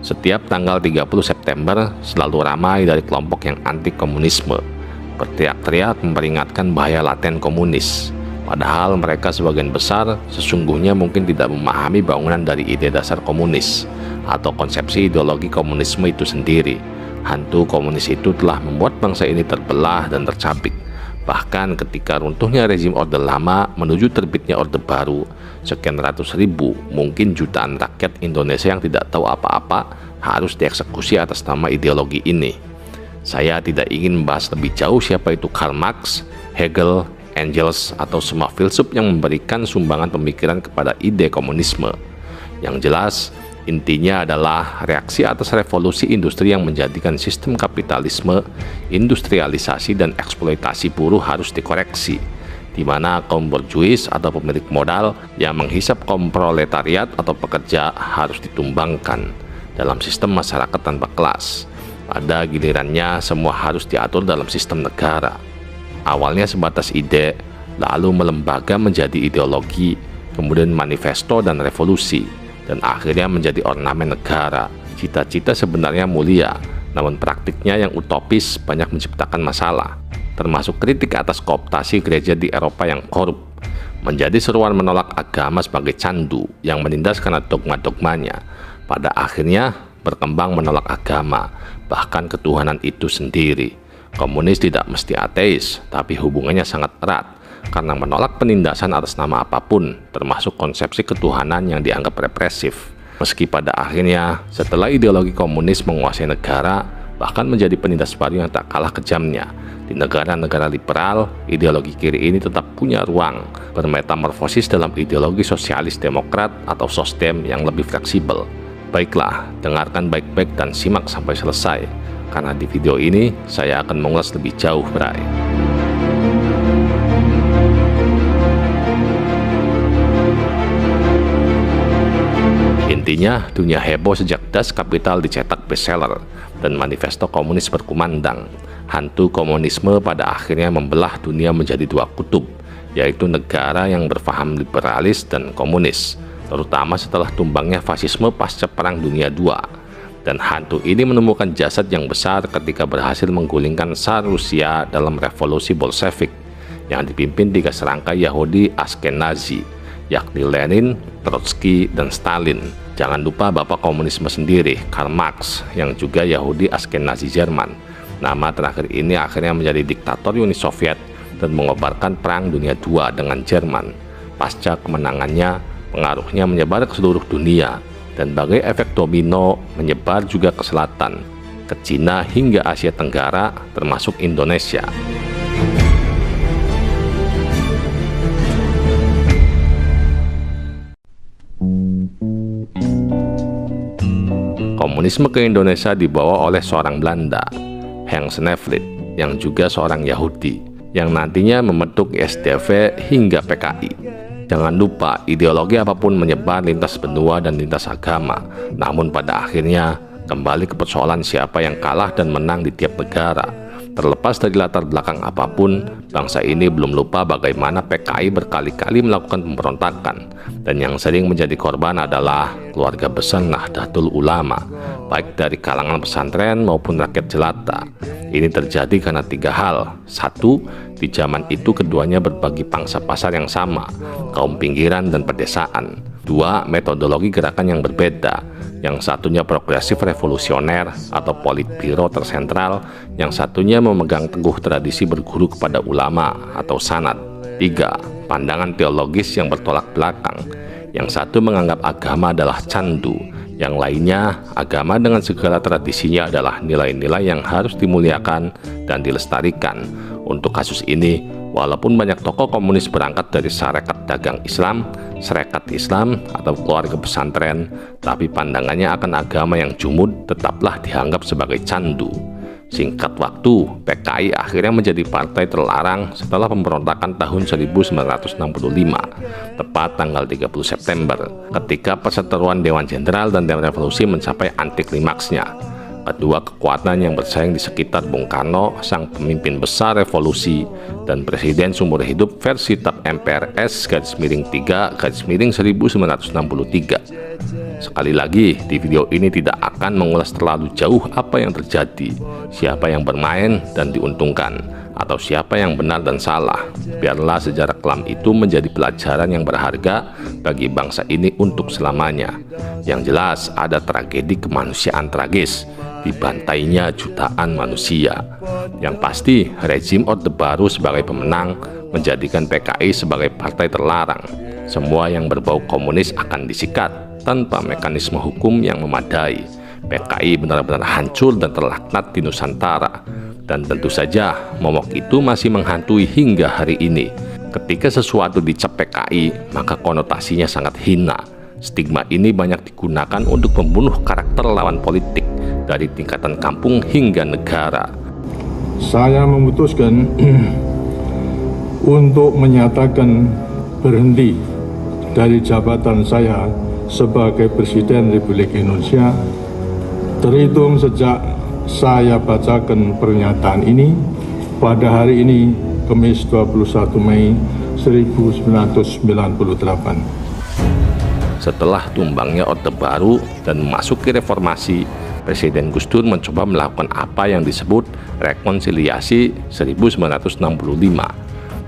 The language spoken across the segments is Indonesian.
Setiap tanggal 30 September selalu ramai dari kelompok yang anti komunisme, berteriak-teriak memperingatkan bahaya laten komunis. Padahal mereka sebagian besar sesungguhnya mungkin tidak memahami bangunan dari ide dasar komunis atau konsepsi ideologi komunisme itu sendiri. Hantu komunis itu telah membuat bangsa ini terbelah dan tercabik. Bahkan ketika runtuhnya rezim Orde Lama menuju terbitnya Orde Baru, sekian ratus ribu, mungkin jutaan rakyat Indonesia yang tidak tahu apa-apa harus dieksekusi atas nama ideologi ini. Saya tidak ingin membahas lebih jauh siapa itu Karl Marx, Hegel, Engels, atau semua filsuf yang memberikan sumbangan pemikiran kepada ide komunisme. Yang jelas, intinya adalah reaksi atas revolusi industri yang menjadikan sistem kapitalisme, industrialisasi, dan eksploitasi buruh harus dikoreksi, di mana kaum borjuis atau pemilik modal yang menghisap kaum proletariat atau pekerja harus ditumbangkan dalam sistem masyarakat tanpa kelas. Pada gilirannya, semua harus diatur dalam sistem negara. Awalnya sebatas ide, lalu melembaga menjadi ideologi, kemudian manifesto dan revolusi, dan akhirnya menjadi ornamen negara. Cita-cita sebenarnya mulia, namun praktiknya yang utopis banyak menciptakan masalah, termasuk kritik atas kooptasi gereja di Eropa yang korup, menjadi seruan menolak agama sebagai candu yang menindas karena dogma-dogmanya. Pada akhirnya berkembang menolak agama, bahkan ketuhanan itu sendiri. Komunis tidak mesti ateis, tapi hubungannya sangat erat, karena menolak penindasan atas nama apapun, termasuk konsepsi ketuhanan yang dianggap represif. Meski pada akhirnya, setelah ideologi komunis menguasai negara, bahkan menjadi penindas baru yang tak kalah kejamnya. Di negara-negara liberal, ideologi kiri ini tetap punya ruang bermetamorfosis dalam ideologi sosialis demokrat atau sosdem yang lebih fleksibel. Baiklah, dengarkan baik-baik dan simak sampai selesai, karena di video ini saya akan mengulas lebih jauh, Bray. Intinya, dunia heboh sejak Das Kapital dicetak bestseller dan manifesto komunis berkumandang. Hantu komunisme pada akhirnya membelah dunia menjadi dua kutub, yaitu negara yang berpaham liberalis dan komunis, terutama setelah tumbangnya fasisme pasca Perang Dunia II. Dan hantu ini menemukan jasad yang besar ketika berhasil menggulingkan Tsar Rusia dalam revolusi Bolshevik yang dipimpin tiga serangkai Yahudi Ashkenazi, yakni Lenin, Trotsky, dan Stalin. Jangan lupa bapak komunisme sendiri, Karl Marx, yang juga Yahudi Ashkenazi Jerman. Nama terakhir ini akhirnya menjadi diktator Uni Soviet dan mengobarkan Perang Dunia II dengan Jerman. Pasca kemenangannya, pengaruhnya menyebar ke seluruh dunia, dan bagai efek domino menyebar juga ke selatan, ke Cina hingga Asia Tenggara, termasuk Indonesia. Komunisme ke Indonesia dibawa oleh seorang Belanda, Hans Nevlid, yang juga seorang Yahudi, yang nantinya membentuk SDV hingga PKI. Jangan lupa, ideologi apapun menyebar lintas benua dan lintas agama, namun pada akhirnya kembali ke persoalan siapa yang kalah dan menang di tiap negara. Terlepas dari latar belakang apapun, bangsa ini belum lupa bagaimana PKI berkali-kali melakukan pemberontakan, dan yang sering menjadi korban adalah keluarga besar Nahdlatul Ulama, baik dari kalangan pesantren maupun rakyat jelata. Ini terjadi karena tiga hal. Satu, di zaman itu keduanya berbagi pangsa pasar yang sama, kaum pinggiran dan pedesaan. Dua, metodologi gerakan yang berbeda. Yang satunya progresif revolusioner atau politbiro tersentral, yang satunya memegang teguh tradisi berguru kepada ulama atau sanad. Tiga, pandangan teologis yang bertolak belakang. Yang satu menganggap agama adalah candu, yang lainnya agama dengan segala tradisinya adalah nilai-nilai yang harus dimuliakan dan dilestarikan. Untuk kasus ini, walaupun banyak tokoh komunis berangkat dari Sarekat Dagang Islam, Sarekat Islam, atau keluarga pesantren, tapi pandangannya akan agama yang jumud tetaplah dianggap sebagai candu. Singkat waktu, PKI akhirnya menjadi partai terlarang setelah pemberontakan tahun 1965, tepat tanggal 30 September, ketika perseteruan Dewan Jenderal dan Dewan Revolusi mencapai antiklimaksnya. Kedua kekuatan yang bersaing di sekitar Bung Karno, sang pemimpin besar revolusi, dan presiden seumur hidup versi TAP MPRS _3/1963. Sekali lagi, di video ini tidak akan mengulas terlalu jauh apa yang terjadi, siapa yang bermain dan diuntungkan, atau siapa yang benar dan salah. Biarlah sejarah kelam itu menjadi pelajaran yang berharga bagi bangsa ini untuk selamanya. Yang jelas, ada tragedi kemanusiaan tragis, dibantainya jutaan manusia. Yang pasti, rezim Orde Baru sebagai pemenang menjadikan PKI sebagai partai terlarang. Semua yang berbau komunis akan disikat tanpa mekanisme hukum yang memadai. PKI benar-benar hancur dan terlaknat di Nusantara. Dan tentu saja, momok itu masih menghantui hingga hari ini. Ketika sesuatu dicap PKI, maka konotasinya sangat hina. Stigma ini banyak digunakan untuk membunuh karakter lawan politik, dari tingkatan kampung hingga negara. Saya memutuskan untuk menyatakan berhenti dari jabatan saya sebagai Presiden Republik Indonesia terhitung sejak saya bacakan pernyataan ini pada hari ini, Kamis 21 Mei 1998. Setelah tumbangnya Orde Baru dan memasuki reformasi, Presiden Gus Dur mencoba melakukan apa yang disebut rekonsiliasi 1965.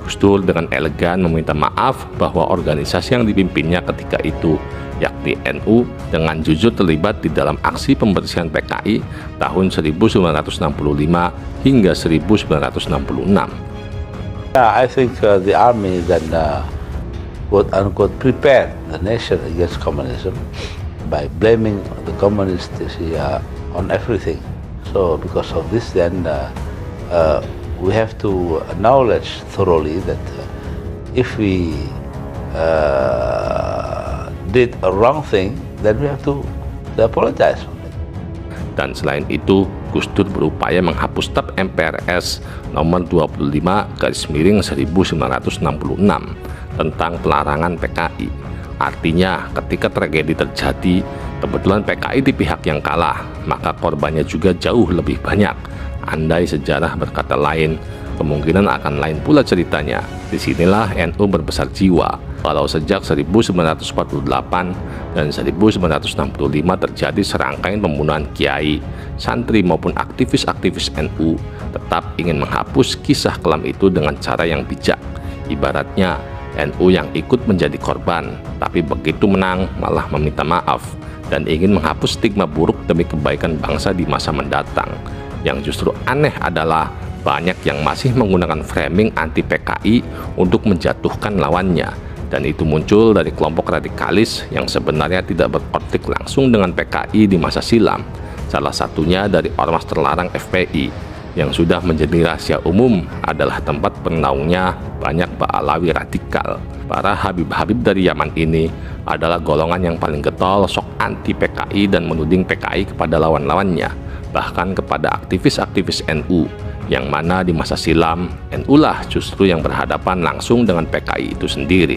Gus Dur dengan elegan meminta maaf bahwa organisasi yang dipimpinnya ketika itu, yakni NU, dengan jujur terlibat di dalam aksi pembersihan PKI tahun 1965 hingga 1966. I think the army then quote-unquote prepared the nation against communism by blaming the communists on everything. So because of this, then we have to acknowledge thoroughly that if we did a wrong thing, then we have to apologize. Dan selain itu, Gus Dur berupaya menghapus TAP MPRS nomor 25/1966 tentang pelarangan PKI. Artinya, ketika tragedi terjadi, kebetulan PKI di pihak yang kalah, maka korbannya juga jauh lebih banyak. Andai sejarah berkata lain, kemungkinan akan lain pula ceritanya. Disinilah NU berbesar jiwa. Kalau sejak 1948 dan 1965 terjadi serangkaian pembunuhan kiai, santri maupun aktivis-aktivis NU, tetap ingin menghapus kisah kelam itu dengan cara yang bijak. Ibaratnya, NU yang ikut menjadi korban, tapi begitu menang malah meminta maaf dan ingin menghapus stigma buruk demi kebaikan bangsa di masa mendatang. Yang justru aneh adalah banyak yang masih menggunakan framing anti PKI untuk menjatuhkan lawannya, dan itu muncul dari kelompok radikalis yang sebenarnya tidak berkonflik langsung dengan PKI di masa silam. Salah satunya dari ormas terlarang FPI, yang sudah menjadi rahasia umum adalah tempat bernaungnya banyak Ba'alawi radikal. Para Habib-Habib dari Yaman ini adalah golongan yang paling getol sok anti PKI dan menuding PKI kepada lawan-lawannya, bahkan kepada aktivis-aktivis NU, yang mana di masa silam NU lah justru yang berhadapan langsung dengan PKI itu sendiri.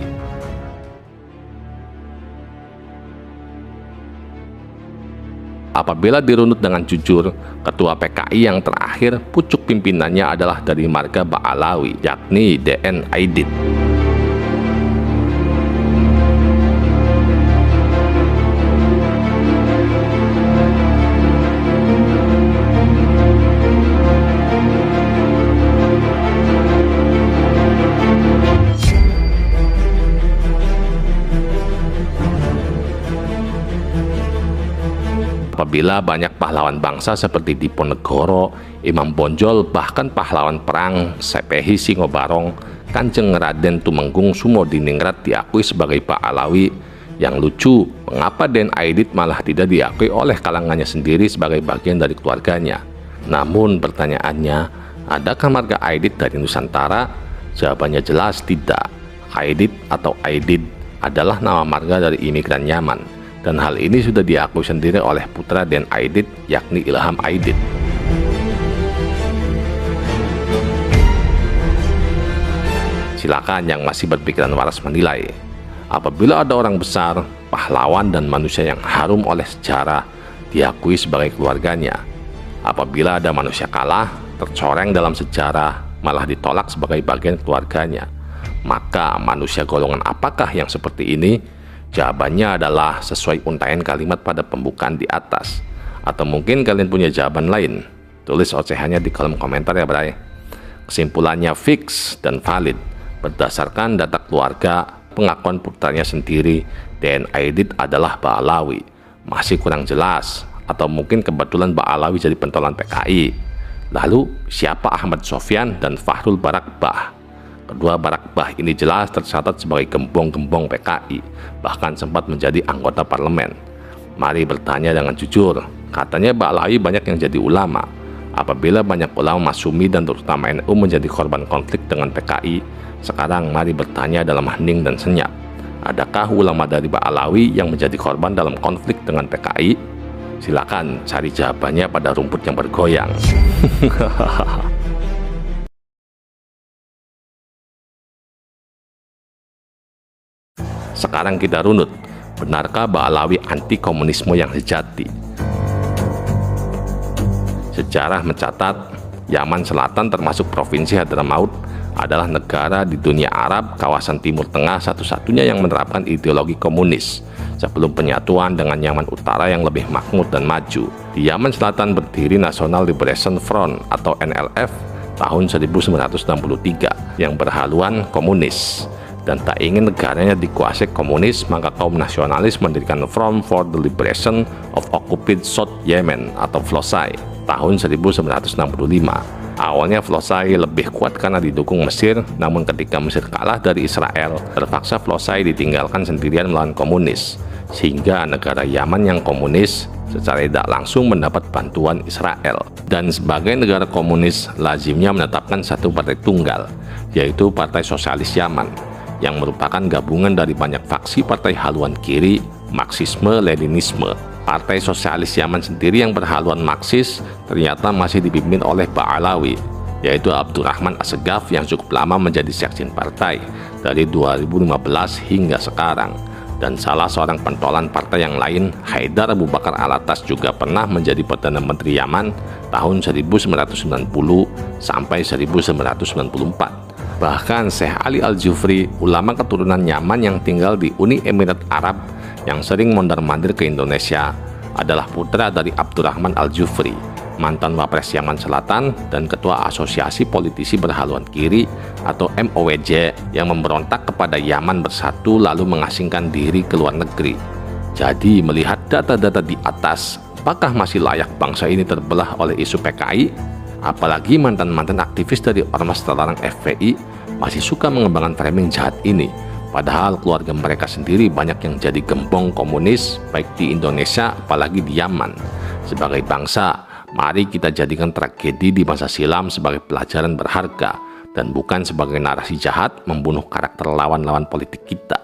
Apabila dirunut dengan jujur, ketua PKI yang terakhir pucuk pimpinannya adalah dari marga Ba'alawi, yakni DN Aidit. Apabila banyak pahlawan bangsa seperti Diponegoro, Imam Bonjol, bahkan pahlawan perang Sepehi Singobarong, Kanjeng Raden Tumenggung Sumodiningrat diakui sebagai Ba'alawi, yang lucu, mengapa Den Aidit malah tidak diakui oleh kalangannya sendiri sebagai bagian dari keluarganya? Namun pertanyaannya, adakah marga Aidit dari Nusantara? Jawabannya jelas tidak. Aidit atau Aidid adalah nama marga dari imigran Yaman. Dan hal ini sudah diakui sendiri oleh putra Den Aidit, yakni Ilham Aidit. Silakan yang masih berpikiran waras menilai. Apabila ada orang besar, pahlawan dan manusia yang harum oleh sejarah diakui sebagai keluarganya, Apabila ada manusia kalah, tercoreng dalam sejarah, malah ditolak sebagai bagian keluarganya, maka manusia golongan apakah yang seperti ini? Jawabannya adalah sesuai untaian kalimat pada pembukaan di atas. Atau mungkin kalian punya jawaban lain? Tulis ocehannya di kolom komentar ya bray. Kesimpulannya fix dan valid. Berdasarkan data keluarga, pengakuan putranya sendiri, DNA Aidit adalah Ba'alawi. Masih kurang jelas, atau mungkin kebetulan Ba'alawi jadi pentolan PKI. Lalu siapa Ahmad Sofyan dan Fahrul Barakbah? Kedua Barakbah ini jelas tercatat sebagai gembong-gembong PKI, bahkan sempat menjadi anggota parlemen. Mari bertanya dengan jujur, katanya Ba'alawi banyak yang jadi ulama. Apabila banyak ulama Masyumi dan terutama NU menjadi korban konflik dengan PKI, sekarang mari bertanya dalam hening dan senyap. Adakah ulama dari Ba'alawi yang menjadi korban dalam konflik dengan PKI? Silakan cari jawabannya pada rumput yang bergoyang. Sekarang kita runut, benarkah Ba'alawi anti komunisme yang sejati? Sejarah mencatat, Yaman Selatan termasuk Provinsi Hadramaut adalah negara di dunia Arab kawasan Timur Tengah satu-satunya yang menerapkan ideologi komunis sebelum penyatuan dengan Yaman Utara yang lebih makmur dan maju. Di Yaman Selatan berdiri National Liberation Front atau NLF tahun 1963 yang berhaluan komunis. Dan tak ingin negaranya dikuasai komunis, maka kaum nasionalis mendirikan Front for the Liberation of Occupied South Yemen atau FLOSAI tahun 1965. Awalnya FLOSAI lebih kuat karena didukung Mesir, namun ketika Mesir kalah dari Israel, terpaksa FLOSAI ditinggalkan sendirian melawan komunis, sehingga negara Yaman yang komunis secara tidak langsung mendapat bantuan Israel. Dan sebagai negara komunis, lazimnya menetapkan satu partai tunggal, yaitu Partai Sosialis Yaman, yang merupakan gabungan dari banyak faksi partai haluan kiri, Marxisme-Leninisme. Partai Sosialis Yaman sendiri yang berhaluan Marxis ternyata masih dipimpin oleh Ba'alawi, yaitu Abdurrahman Assegaf yang cukup lama menjadi sekjen partai dari 2015 hingga sekarang. Dan salah seorang pentolan partai yang lain, Haidar Abu Bakar Alatas, juga pernah menjadi Perdana Menteri Yaman tahun 1990 sampai 1994. Bahkan Syekh Ali Al-Jufri, ulama keturunan Yaman yang tinggal di Uni Emirat Arab yang sering mondar-mandir ke Indonesia, adalah putra dari Abdurrahman Al-Jufri, mantan Wapres Yaman Selatan dan Ketua Asosiasi Politisi Berhaluan Kiri atau MOWJ yang memberontak kepada Yaman Bersatu lalu mengasingkan diri ke luar negeri. Jadi melihat data-data di atas, apakah masih layak bangsa ini terbelah oleh isu PKI? Apalagi mantan-mantan aktivis dari Ormas terlarang FPI masih suka mengembangkan framing jahat ini. Padahal keluarga mereka sendiri banyak yang jadi gembong komunis, baik di Indonesia apalagi di Yaman. Sebagai bangsa, mari kita jadikan tragedi di masa silam sebagai pelajaran berharga dan bukan sebagai narasi jahat membunuh karakter lawan-lawan politik kita.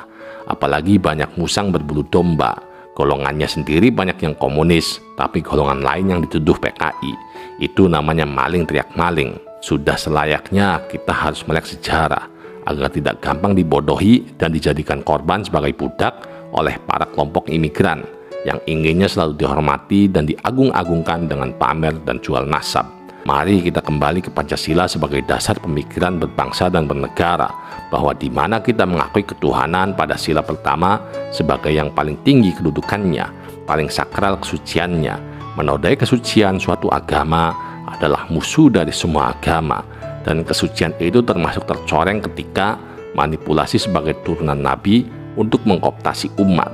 Apalagi banyak musang berbulu domba. Golongannya sendiri banyak yang komunis, tapi golongan lain yang dituduh PKI. Itu namanya maling teriak maling. Sudah selayaknya kita harus melek sejarah agar tidak gampang dibodohi dan dijadikan korban sebagai budak oleh para kelompok imigran yang inginnya selalu dihormati dan diagung-agungkan dengan pamer dan jual nasab. Mari kita kembali ke Pancasila sebagai dasar pemikiran berbangsa dan bernegara, bahwa di mana kita mengakui ketuhanan pada sila pertama sebagai yang paling tinggi kedudukannya, paling sakral kesuciannya. Menodai kesucian suatu agama adalah musuh dari semua agama, dan kesucian itu termasuk tercoreng ketika manipulasi sebagai turunan Nabi untuk mengkooptasi umat.